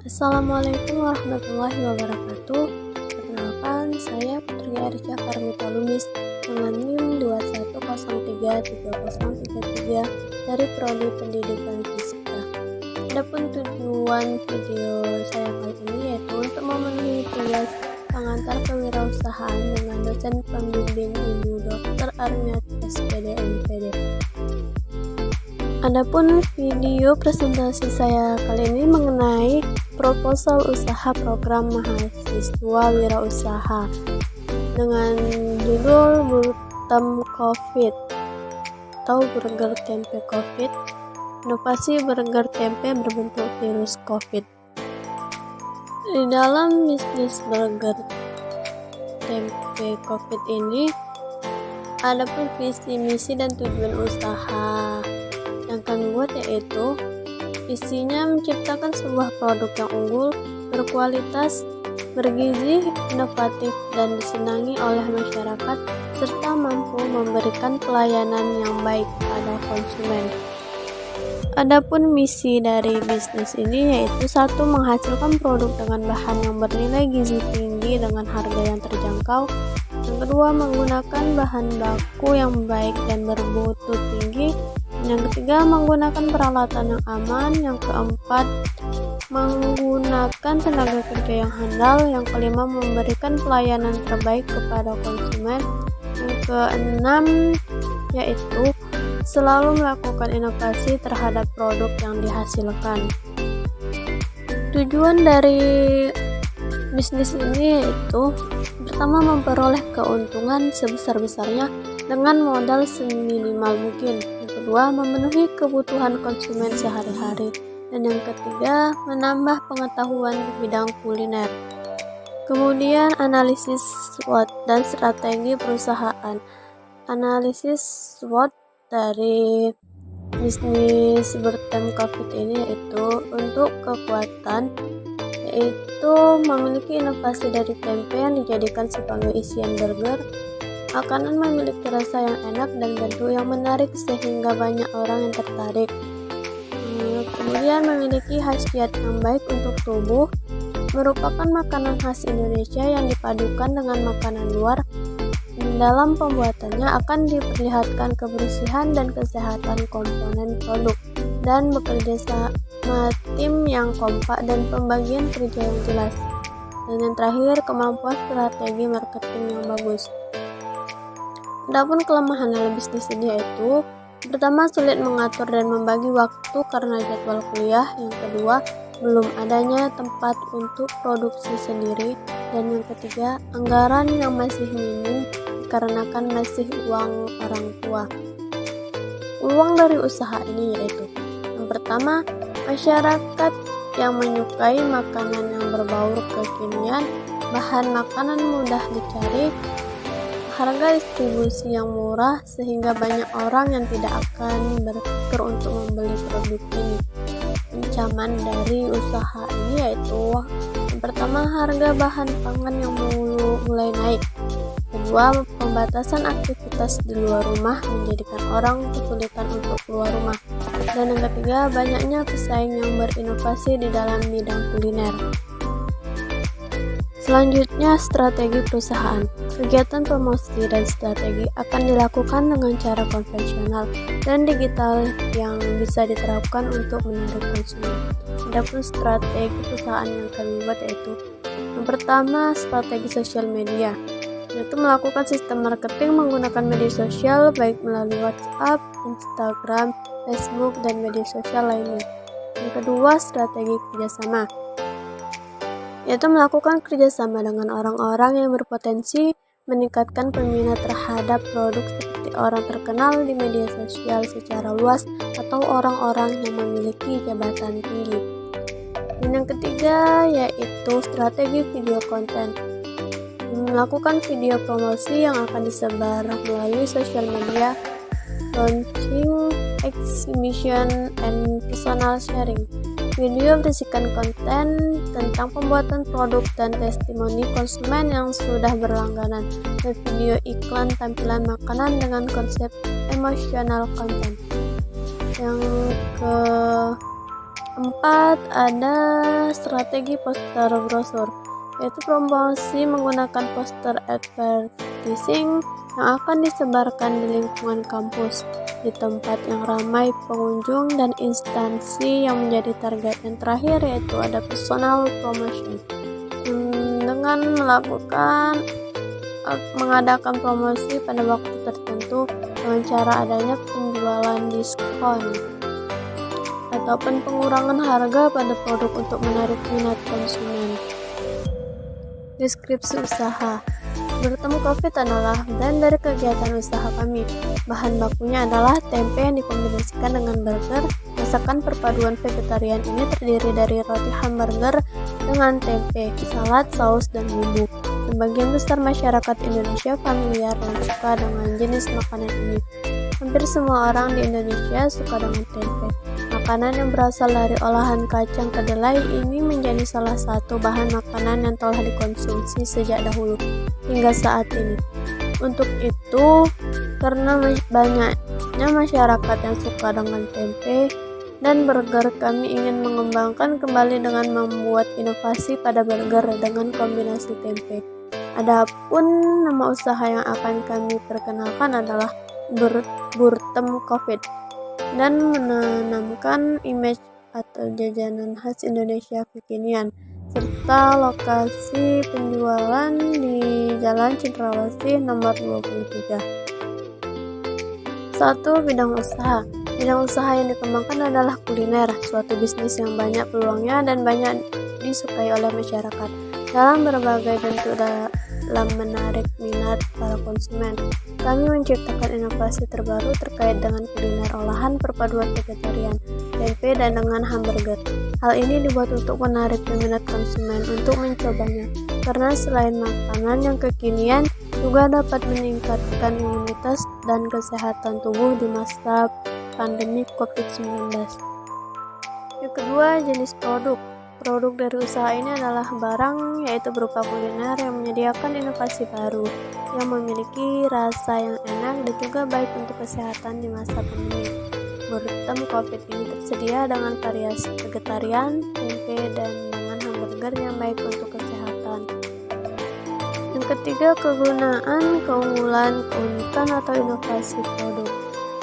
Assalamualaikum warahmatullahi wabarakatuh. Perkenalkan, saya Putri Arsya Karmita Lubis dengan NIM 21033033 dari Prodi Pendidikan Fisika. Adapun tujuan video saya kali ini yaitu untuk memenuhi tugas pengantar kewirausahaan dengan dosen pembimbing Ibu Dr. Armiati SPD MPD. Adapun video presentasi saya kali ini mengenai proposal usaha program mahasiswa wirausaha dengan judul Burtem Covid atau Burger Tempe Covid, inovasi burger tempe berbentuk virus Covid. Di dalam bisnis burger tempe Covid ini ada visi, misi, dan tujuan usaha yang kami buat, yaitu visinya menciptakan sebuah produk yang unggul, berkualitas, bergizi, inovatif, dan disenangi oleh masyarakat, serta mampu memberikan pelayanan yang baik pada konsumen. Adapun misi dari bisnis ini yaitu satu, menghasilkan produk dengan bahan yang bernilai gizi tinggi dengan harga yang terjangkau. Yang kedua, menggunakan bahan baku yang baik dan bermutu tinggi. Yang ketiga, menggunakan peralatan yang aman. Yang keempat, menggunakan tenaga kerja yang handal. Yang kelima, memberikan pelayanan terbaik kepada konsumen. Yang keenam, yaitu selalu melakukan inovasi terhadap produk yang dihasilkan. Tujuan dari bisnis ini yaitu pertama, memperoleh keuntungan sebesar-besarnya dengan modal seminimal mungkin. Kedua, memenuhi kebutuhan konsumen sehari-hari, dan yang ketiga, menambah pengetahuan di bidang kuliner. Kemudian analisis SWOT dan strategi perusahaan. Analisis SWOT dari bisnis Burtem Covid ini yaitu untuk kekuatan, yaitu memiliki inovasi dari tempe yang dijadikan sebagai isian burger. Makanan memiliki rasa yang enak dan bentuk yang menarik sehingga banyak orang yang tertarik. Kemudian memiliki khasiat yang baik untuk tubuh, merupakan makanan khas Indonesia yang dipadukan dengan makanan luar. Dalam pembuatannya akan diperlihatkan kebersihan dan kesehatan komponen produk, dan bekerja sama tim yang kompak dan pembagian kerja yang jelas. Dan yang terakhir, kemampuan strategi marketing yang bagus. Adapun kelemahan dalam bisnis ini yaitu pertama, sulit mengatur dan membagi waktu karena jadwal kuliah. Yang kedua, belum adanya tempat untuk produksi sendiri. Dan yang ketiga, anggaran yang masih minim dikarenakan masih uang orang tua. Peluang dari usaha ini yaitu yang pertama, masyarakat yang menyukai makanan yang berbau kekinian, bahan makanan mudah dicari, harga distribusi yang murah sehingga banyak orang yang tidak akan berpikir untuk membeli produk ini. Ancaman dari usaha ini yaitu yang pertama, harga bahan pangan yang mulai naik. Kedua, pembatasan aktivitas di luar rumah menjadikan orang kesulitan untuk keluar rumah. Dan yang ketiga, banyaknya pesaing yang berinovasi di dalam bidang kuliner. Selanjutnya, strategi perusahaan. Kegiatan promosi dan strategi akan dilakukan dengan cara konvensional dan digital yang bisa diterapkan untuk menarik konsumen. Adapun strategi perusahaan yang kami buat yaitu yang pertama, strategi sosial media, yaitu melakukan sistem marketing menggunakan media sosial baik melalui WhatsApp, Instagram, Facebook, dan media sosial lainnya. Yang kedua, strategi kerjasama, yaitu melakukan kerjasama dengan orang-orang yang berpotensi meningkatkan peminat terhadap produk seperti orang terkenal di media sosial secara luas atau orang-orang yang memiliki jabatan tinggi. Dan yang ketiga yaitu strategi video konten, melakukan video promosi yang akan disebar melalui sosial media, launching, exhibition, and personal sharing. Video berisikan konten tentang pembuatan produk dan testimoni konsumen yang sudah berlangganan, dan video iklan tampilan makanan dengan konsep emotional content. Yang Keempat, ada strategi poster brosur, yaitu promosi menggunakan poster advertising yang akan disebarkan di lingkungan kampus, di tempat yang ramai pengunjung dan instansi yang menjadi target. Yang terakhir yaitu ada personal promotion, dengan mengadakan promosi pada waktu tertentu dengan cara adanya penjualan diskon ataupun pengurangan harga pada produk untuk menarik minat konsumen. Deskripsi usaha. Bertemu Covid adalah brand dari kegiatan usaha kami. Bahan bakunya adalah tempe yang dikombinasikan dengan burger. Masakan perpaduan vegetarian ini terdiri dari roti hamburger dengan tempe, salad, saus, dan bumbu. Sebagian besar masyarakat Indonesia familiar dan suka dengan jenis makanan ini. Hampir semua orang di Indonesia suka dengan tempe. Makanan yang berasal dari olahan kacang kedelai ini menjadi salah satu bahan makanan yang telah dikonsumsi sejak dahulu hingga saat ini. Untuk itu, karena banyaknya masyarakat yang suka dengan tempe dan burger, kami ingin mengembangkan kembali dengan membuat inovasi pada burger dengan kombinasi tempe. Adapun nama usaha yang akan kami perkenalkan adalah Burtem Covid, dan menanamkan image atau jajanan khas Indonesia kekinian, serta lokasi penjualan di Jalan Cendrawasih nomor 23. 1. Bidang usaha. Bidang usaha yang dikembangkan adalah kuliner, suatu bisnis yang banyak peluangnya dan banyak disukai oleh masyarakat dalam berbagai bentuk dalam menarik minat para konsumen. Kami menciptakan inovasi terbaru terkait dengan kuliner olahan perpaduan vegetarian, tempe, dan dengan hamburger. Hal ini dibuat untuk menarik minat konsumen untuk mencobanya, karena selain makanan yang kekinian, juga dapat meningkatkan imunitas dan kesehatan tubuh di masa pandemi COVID-19. Yang kedua, jenis produk. Produk dari usaha ini adalah barang, yaitu berupa kuliner yang menyediakan inovasi baru, yang memiliki rasa yang enak dan juga baik untuk kesehatan di masa pandemi. Burtem Covid ini tersedia dengan variasi vegetarian, tempe, dan dengan hamburger yang baik untuk kesehatan. Yang ketiga, keunggulan, keunikan atau inovasi produk.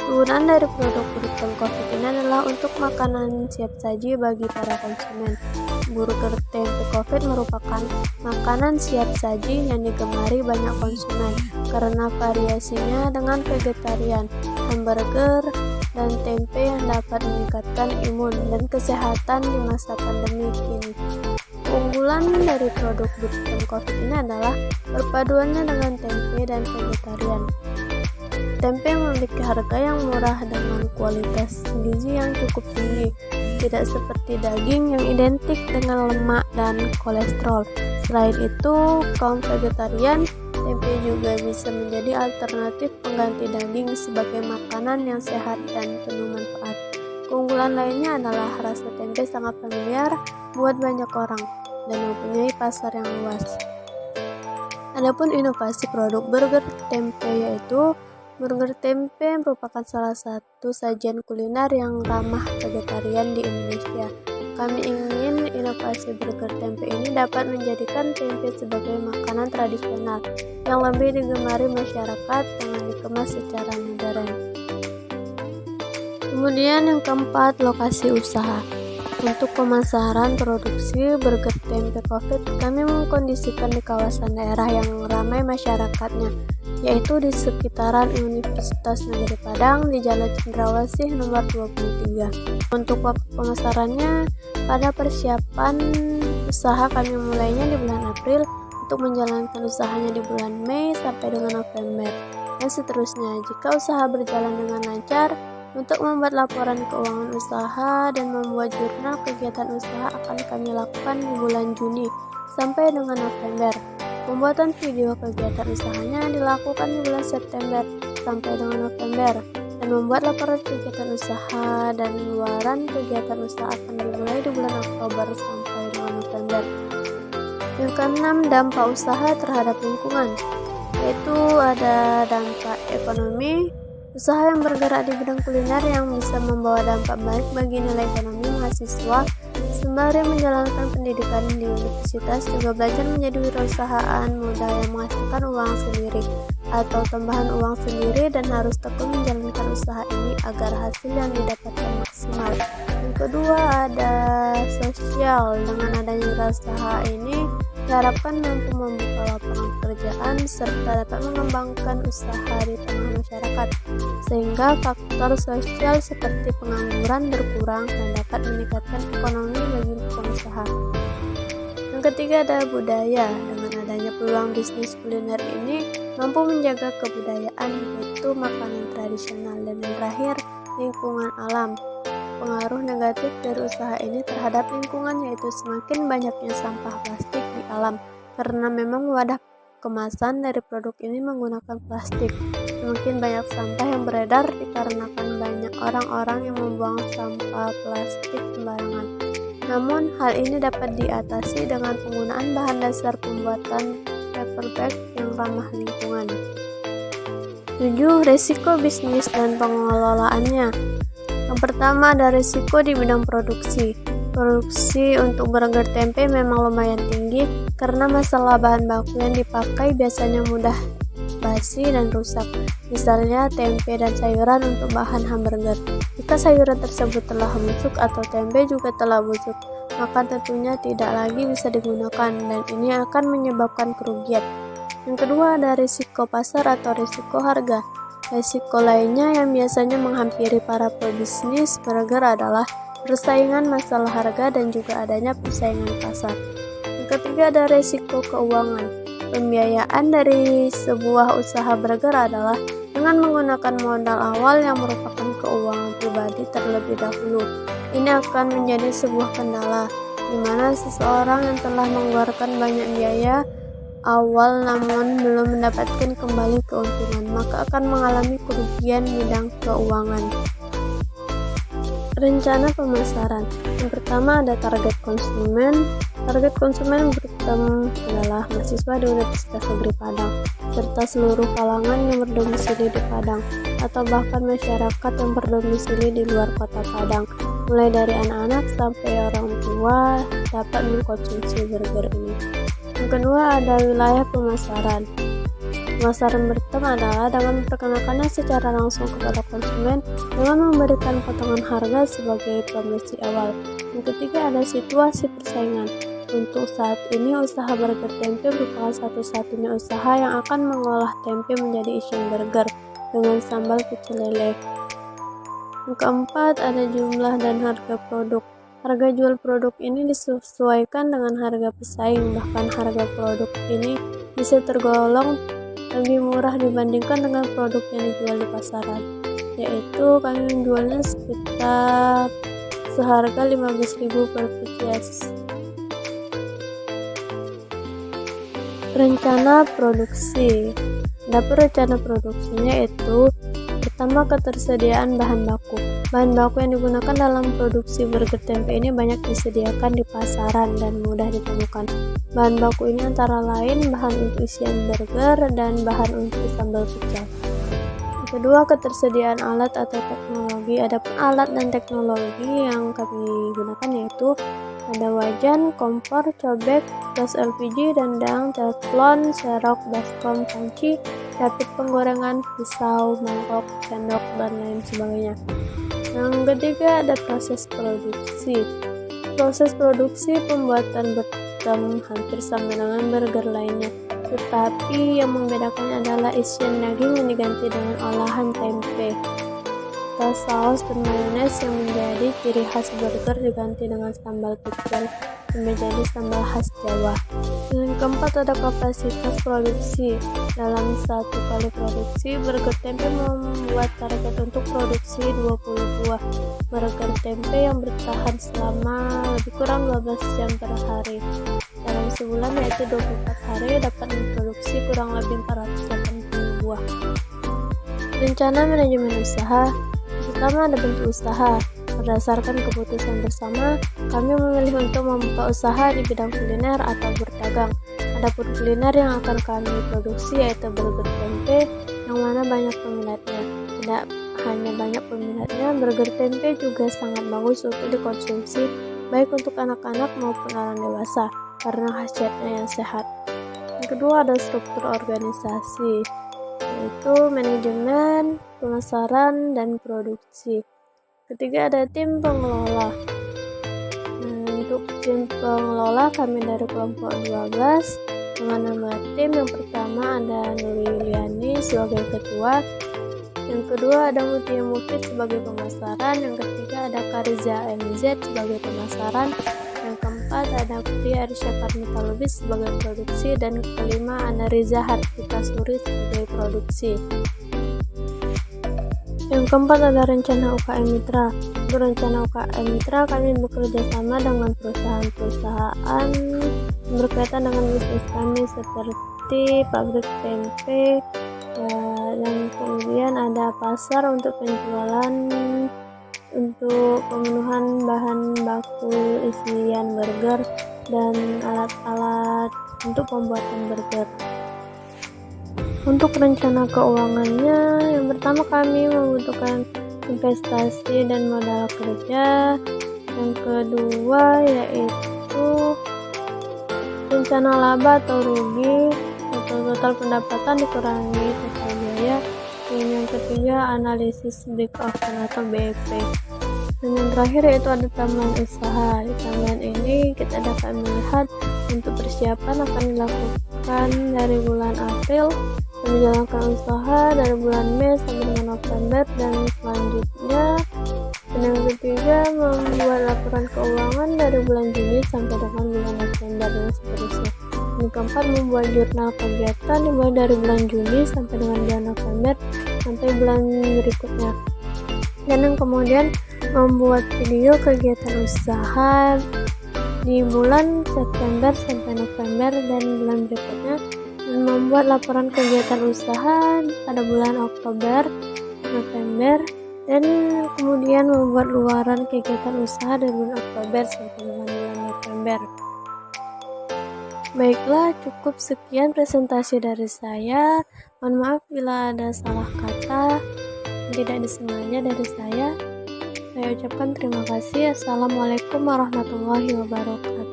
Kegunaan dari produk Burtem Covid ini adalah untuk makanan siap saji bagi para konsumen. Burger tempe Covid merupakan makanan siap saji yang digemari banyak konsumen karena variasinya dengan vegetarian, hamburger, dan tempe yang dapat meningkatkan imun dan kesehatan di masa pandemi ini. Keunggulan dari produk Burtem Covid ini adalah perpaduannya dengan tempe dan vegetarian. Tempe memiliki harga yang murah dengan kualitas gizi yang cukup tinggi, tidak seperti daging yang identik dengan lemak dan kolesterol. Selain itu, kaum vegetarian, tempe juga bisa menjadi alternatif pengganti daging sebagai makanan yang sehat dan penuh manfaat. Keunggulan lainnya adalah rasa tempe sangat familiar buat banyak orang dan mempunyai pasar yang luas. Adapun inovasi produk burger tempe, yaitu burger tempe merupakan salah satu sajian kuliner yang ramah vegetarian di Indonesia. Kami ingin inovasi burger tempe ini dapat menjadikan tempe sebagai makanan tradisional yang lebih digemari masyarakat dengan dikemas secara modern. Kemudian yang keempat, lokasi usaha. Untuk pemasaran produksi burger tempe Covid, kami mengkondisikan di kawasan daerah yang ramai masyarakatnya, yaitu di sekitaran Universitas Negeri Padang di Jalan Cendrawasih nomor 23. Untuk waktu pemasarannya, pada persiapan usaha kami mulainya di bulan April untuk menjalankan usahanya di bulan Mei sampai dengan November, dan seterusnya. Jika usaha berjalan dengan lancar, untuk membuat laporan keuangan usaha dan membuat jurnal kegiatan usaha akan kami lakukan di bulan Juni sampai dengan November. Pembuatan video kegiatan usahanya dilakukan di bulan September sampai dengan November, dan membuat laporan kegiatan usaha dan luaran kegiatan usaha akan dimulai di bulan Oktober sampai dengan November. Yang keenam, dampak usaha terhadap lingkungan, yaitu ada dampak ekonomi. Usaha yang bergerak di bidang kuliner yang bisa membawa dampak baik bagi nilai ekonomi mahasiswa sembari menjalankan pendidikan di universitas juga belajar menjadi wirausahaan muda yang menghasilkan uang sendiri atau tambahan uang sendiri dan harus tekun menjalankan usaha ini agar hasil yang didapatkan maksimal. Yang kedua ada sosial. Dengan adanya wirausaha ini diharapkan mampu membuka lapangan pekerjaan serta dapat mengembangkan usaha di tengah masyarakat sehingga faktor sosial seperti pengangguran berkurang dan dapat meningkatkan ekonomi bagi pengusaha. Yang ketiga ada budaya. Dengan adanya peluang bisnis kuliner ini mampu menjaga kebudayaan yaitu makanan tradisional. Dan yang terakhir lingkungan alam. Pengaruh negatif dari usaha ini terhadap lingkungan yaitu semakin banyaknya sampah plastik di alam karena memang wadah kemasan dari produk ini menggunakan plastik. Semakin banyak sampah yang beredar dikarenakan banyak orang-orang yang membuang sampah plastik sembarangan. Namun hal ini dapat diatasi dengan penggunaan bahan dasar pembuatan paper bag yang ramah lingkungan. 7. Risiko bisnis dan pengelolaannya. Yang pertama ada risiko di bidang produksi. Produksi untuk burger tempe memang lumayan tinggi karena masalah bahan baku yang dipakai biasanya mudah basi dan rusak. Misalnya tempe dan sayuran untuk bahan hamburger. Jika sayuran tersebut telah busuk atau tempe juga telah busuk, maka tentunya tidak lagi bisa digunakan dan ini akan menyebabkan kerugian. Yang kedua ada risiko pasar atau risiko harga. Risiko lainnya yang biasanya menghampiri para pebisnis burger adalah persaingan masalah harga dan juga adanya persaingan pasar. Yang ketiga ada risiko keuangan. Pembiayaan dari sebuah usaha burger adalah dengan menggunakan modal awal yang merupakan keuangan pribadi terlebih dahulu. Ini akan menjadi sebuah kendala, di mana seseorang yang telah mengeluarkan banyak biaya awal namun belum mendapatkan kembali keuntungan, maka akan mengalami kerugian bidang keuangan. Rencana pemasaran. Yang pertama ada target konsumen. Target konsumen bertemu adalah mahasiswa di Universitas Negeri Padang serta seluruh kalangan yang berdomisili di Padang atau bahkan masyarakat yang berdomisili di luar kota Padang, mulai dari anak-anak sampai orang tua dapat mengkonsumsi burger ini. Yang kedua ada wilayah pemasaran. Pemasaran pertama adalah dengan memperkenalkannya secara langsung kepada konsumen dengan memberikan potongan harga sebagai promosi awal. Yang ketiga ada situasi persaingan. Untuk saat ini usaha burger tempe merupakan satu-satunya usaha yang akan mengolah tempe menjadi isian burger dengan sambal pecel lele. Yang keempat ada jumlah dan harga produk. Harga jual produk ini disesuaikan dengan harga pesaing, bahkan harga produk ini bisa tergolong lebih murah dibandingkan dengan produk yang dijual di pasaran, yaitu kami menjualnya sekitar seharga 15.000 per pieces. Rencana produksi. Dapur rencana produksinya yaitu pertama ketersediaan bahan baku. Bahan baku yang digunakan dalam produksi burger tempe ini banyak disediakan di pasaran dan mudah ditemukan. Bahan baku ini antara lain bahan untuk isian burger dan bahan untuk sambal pecel. Yang kedua, ketersediaan alat atau teknologi. Adapun alat dan teknologi yang kami gunakan yaitu ada wajan, kompor, cobek, gas LPG, dandang, teflon, serok, baskom, panci, rapit penggorengan, pisau, mangkok, sendok, dan lain sebagainya. Yang ketiga ada proses produksi. Proses produksi pembuatan bertem hampir sama dengan burger lainnya, tetapi yang membedakannya adalah isian daging yang diganti dengan olahan tempe. Saus dan mayones yang menjadi ciri khas burger diganti dengan sambal pecel yang menjadi sambal khas Jawa. Yang keempat ada kapasitas produksi. Dalam satu kali produksi, burger tempe membuat target untuk produksi 20 buah burger tempe yang bertahan selama lebih kurang 12 jam per hari. Dalam sebulan yaitu 24 hari dapat memproduksi kurang lebih 480 buah. Rencana manajemen usaha. Pertama ada bentuk usaha. Berdasarkan keputusan bersama, kami memilih untuk membuka usaha di bidang kuliner atau berdagang. Adapun kuliner yang akan kami produksi yaitu burger tempe yang mana banyak peminatnya. Tidak hanya banyak peminatnya, burger tempe juga sangat bagus untuk dikonsumsi baik untuk anak-anak maupun orang dewasa karena khasiatnya yang sehat. Yang kedua ada struktur organisasi, yaitu manajemen, pemasaran, dan produksi. Ketiga ada tim pengelola. Untuk tim pengelola kami dari kelompok 12 dengan nama tim. Yang pertama ada Nuri Yuliani sebagai ketua, yang kedua ada Mutia Mufid sebagai pemasaran, yang ketiga ada Kariza MZ sebagai pemasaran, yang keempat ada Putri Arsya Karmita Lubis sebagai produksi, dan kelima ada Riza Hartika Suri sebagai produksi. Yang keempat ada rencana UKM Mitra. Untuk rencana UKM Mitra kami bekerja sama dengan perusahaan-perusahaan berkaitan dengan bisnis kami seperti pabrik tempe, dan kemudian ada pasar untuk penjualan untuk pemenuhan bahan baku isian burger dan alat-alat untuk pembuatan burger. Untuk rencana keuangannya, yang pertama kami membutuhkan investasi dan modal kerja. Yang kedua yaitu rencana laba atau rugi atau total pendapatan dikurangi total biaya. Dan yang ketiga analisis break even atau BEP. Dan yang terakhir yaitu ada tambahan usaha. Di tambahan ini kita dapat melihat untuk persiapan akan dilakukan dari bulan April, menjalankan usaha dari bulan Mei sampai dengan November, dan selanjutnya. Dan yang ketiga membuat laporan keuangan dari bulan Juni sampai dengan bulan November dan seterusnya. Yang keempat membuat jurnal kegiatan dimulai dari bulan Juni sampai dengan bulan November sampai bulan berikutnya. Dan yang kemudian membuat video kegiatan usaha di bulan September sampai November dan bulan berikutnya, dan membuat laporan kegiatan usaha pada bulan Oktober, November, dan kemudian membuat luaran kegiatan usaha dari bulan Oktober sampai dengan bulan November. Baiklah, cukup sekian presentasi dari saya. Mohon maaf bila ada salah kata tidak disengaja dari saya. Saya ucapkan terima kasih. Assalamualaikum warahmatullahi wabarakatuh.